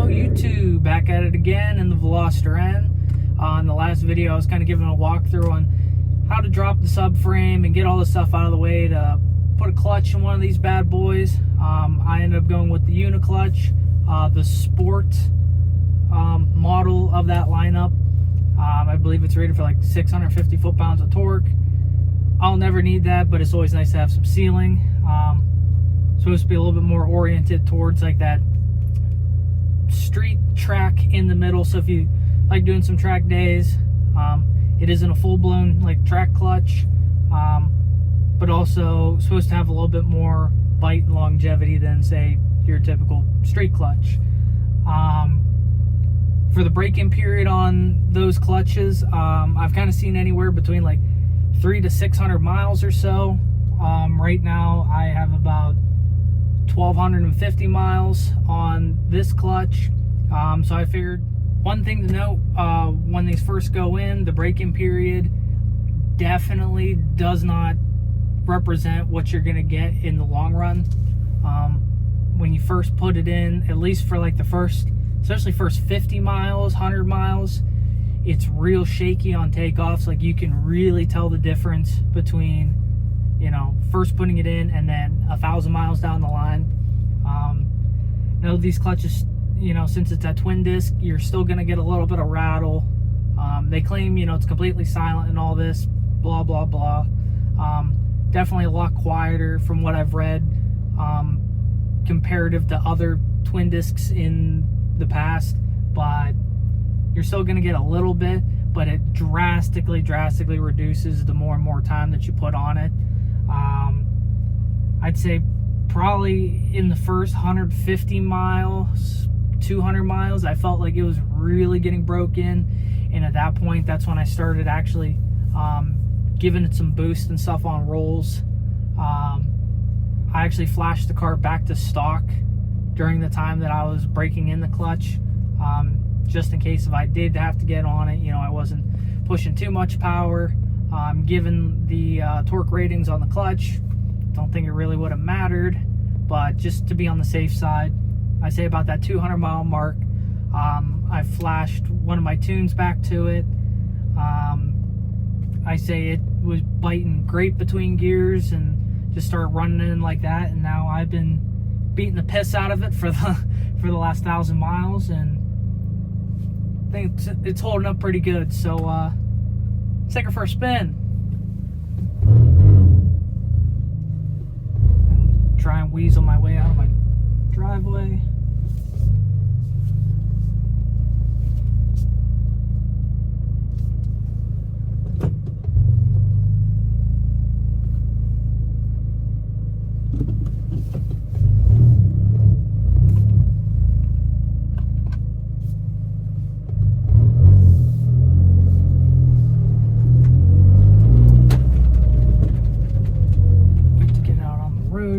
YouTube, back at it again in the Veloster N. In the last video I was kind of giving a walkthrough on how to drop the subframe and get all the stuff out of the way to put a clutch in one of these bad boys. I ended up going with the Uniclutch, the sport model of that lineup. I believe it's rated for like 650 foot-pounds of torque. I'll never need that, but it's always nice to have some ceiling. Supposed to be a little bit more oriented towards like that street track in the middle, so if you like doing some track days, it isn't a full-blown like track clutch, but also supposed to have a little bit more bite and longevity than say your typical street clutch. For the break-in period on those clutches, I've kind of seen anywhere between like 300 to 600 miles or so. Right now I have about 1,250 miles on this clutch. So I figured one thing to note, when these first go in, the break-in period definitely does not represent what you're gonna get in the long run. When you first put it in, at least for like the first, especially first 50 miles, 100 miles, it's real shaky on takeoffs. Like you can really tell the difference between, you know, first putting it in and then 1,000 miles down the line. Now these clutches, you know, since it's a twin disc, you're still gonna get a little bit of rattle. They claim, you know, it's completely silent and all this, blah, blah, blah. Definitely a lot quieter from what I've read, comparative to other twin discs in the past, but you're still gonna get a little bit, but it drastically reduces the more and more time that you put on it. I'd say probably in the first 150 miles, 200 miles, I felt like it was really getting broken, and at that point, that's when I started actually giving it some boost and stuff on rolls. I actually flashed the car back to stock during the time that I was breaking in the clutch, just in case if I did have to get on it, you know, I wasn't pushing too much power. Given the torque ratings on the clutch, don't think it really would have mattered, but just to be on the safe side, I say about that 200 mile mark, I flashed one of my tunes back to it. I say it was biting great between gears and just started running in like that, and now I've been beating the piss out of it for the last 1,000 miles, and I think it's holding up pretty good. So let's take her for a spin and try and weasel my way out of my driveway.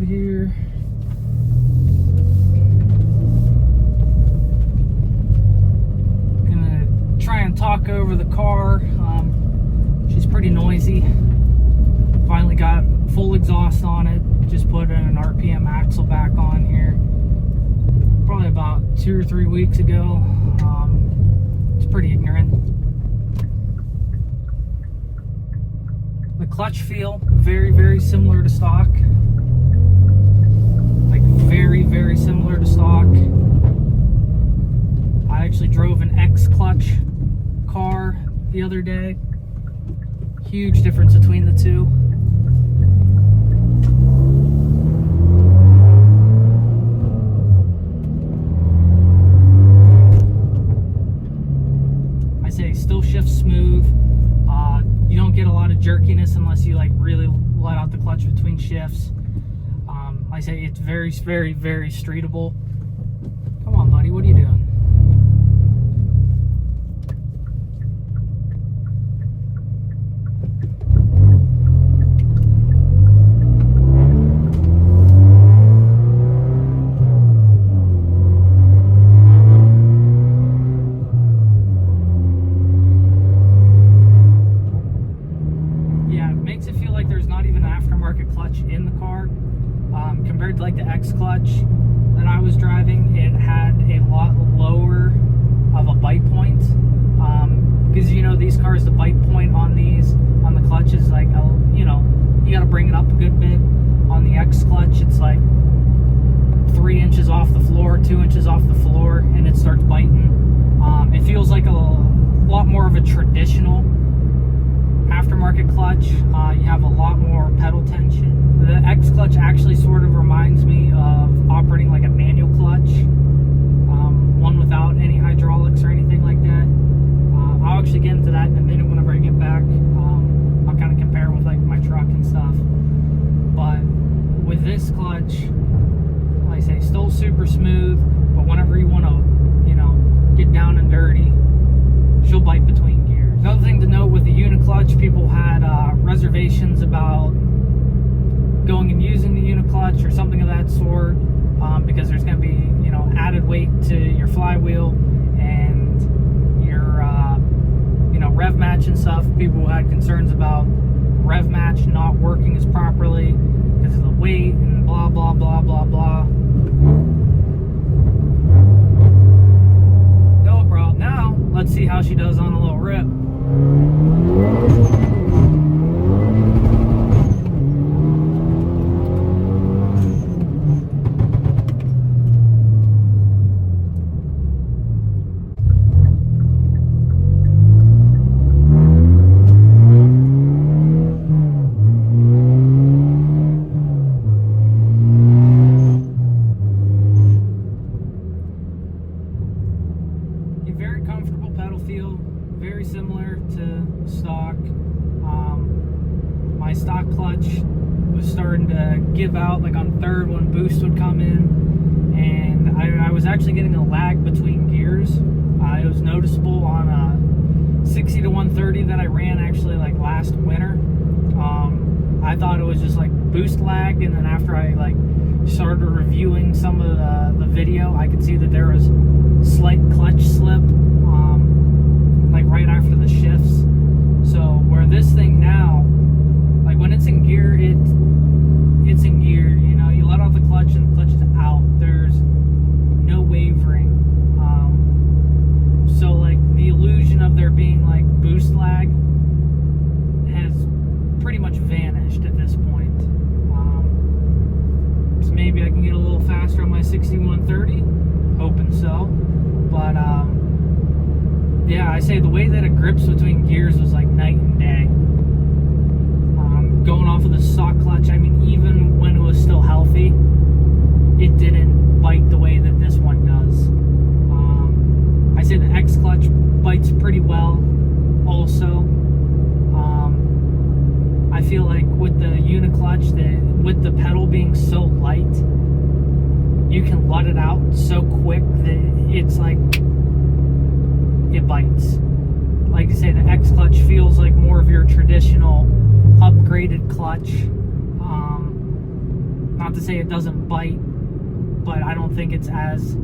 Here, gonna try and talk over the car. She's pretty noisy. Finally got full exhaust on it. Just put an RPM axle back on here probably about 2 or 3 weeks ago. It's pretty ignorant. The clutch feel very similar to stock. Very similar to stock. I actually drove an X-Clutch car the other day. Huge difference between the two. I say still shifts smooth. You don't get a lot of jerkiness unless you like really let out the clutch between shifts. I say it's very streetable. Come on, buddy, what are you doing? Yeah, it makes it feel like there's not even an aftermarket clutch in the car. Compared to like the X-Clutch that I was driving. far as the bite point on these, on the clutches, like, you know, you got to bring it up a good bit. On the X clutch, it's like 3 inches off the floor, 2 inches off the floor, and it starts biting. It feels like a lot more of a traditional aftermarket clutch. You have a lot more pedal tension. The X clutch actually sort of reminds me of operating like a manual clutch, one without any hydraulics or anything like that. I'll actually get into that in a minute whenever I get back. I'll kind of compare with like my truck and stuff. But with this clutch, like I say, still super smooth, but whenever you want to, you know, get down and dirty, she'll bite between gears. Another thing to note with the Uniclutch, people had reservations about going and using the Uniclutch or something of that sort, because there's going to be, you know, added weight to your flywheel and your, you know, rev match and stuff. People had concerns about rev match not working as properly because of the weight and blah, blah, blah, blah, blah. No problem. Now, let's see how she does on a little rip. Very comfortable pedal feel, very similar to stock. My stock clutch was starting to give out like on third when boost would come in, and I was actually getting a lag between gears. It was noticeable on a 60 to 130 that I ran actually like last winter. I thought it was just like boost lag, and then after I like started reviewing some of the video, I could see that there was slight clutch slip, like right after the shifts. So where this thing now, like when it's in gear, it's in gear. You know, you let off the clutch and the clutch is out. There's no wavering. So like the illusion of there being like boost lag has pretty much vanished at this point. So maybe I can get a little faster on my 6130, hoping so. But yeah, I say the way that it grips between gears was like night and day. Going off of the stock clutch, I mean, even when it was still healthy, it didn't bite the way that this one does. I say the X clutch bites pretty well also. I feel like with the Uniclutch, with the pedal being so light, you can let it out so quick that it's like it bites. Like I say, the X clutch feels like more of your traditional upgraded clutch. Not to say it doesn't bite, but I don't think it's as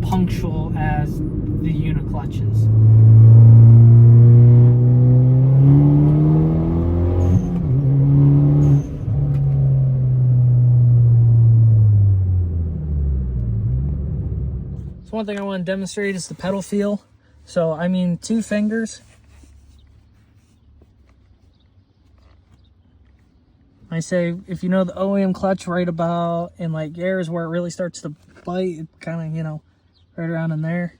punctual as the Uniclutches. So one thing I want to demonstrate is the pedal feel. So I mean, 2 fingers. I say if you know the OEM clutch right about in like areas where it really starts to bite, it kind of, you know, right around in there.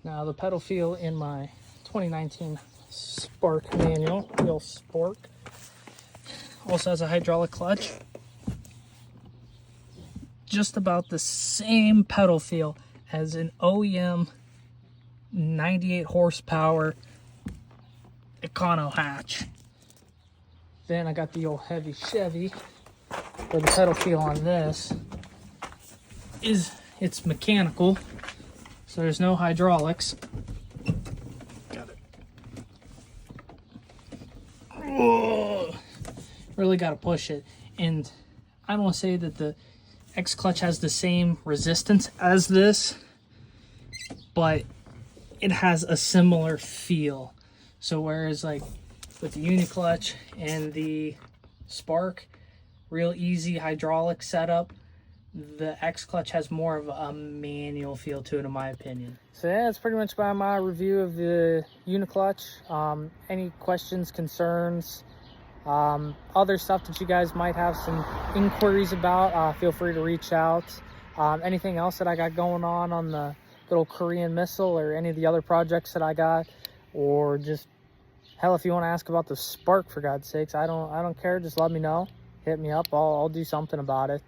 Now the pedal feel in my 2019 Spark manual, real Spark, also has a hydraulic clutch. Just about the same pedal feel as an OEM 98 horsepower Econo hatch. Then I got the old heavy Chevy, where the pedal feel on this is it's mechanical, so there's no hydraulics. Got it. Whoa. Really got to push it, and I don't want to say that the X clutch has the same resistance as this, but it has a similar feel. So whereas like with the Uniclutch and the Spark, real easy hydraulic setup, the X clutch has more of a manual feel to it, in my opinion. So yeah, that's pretty much my review of the Uniclutch. Any questions, concerns, other stuff that you guys might have some inquiries about, feel free to reach out. Anything else that I got going on the good old Korean missile, or any of the other projects that I got, or just hell, if you want to ask about the Spark, for God's sakes, I don't care. Just let me know. Hit me up. I'll do something about it.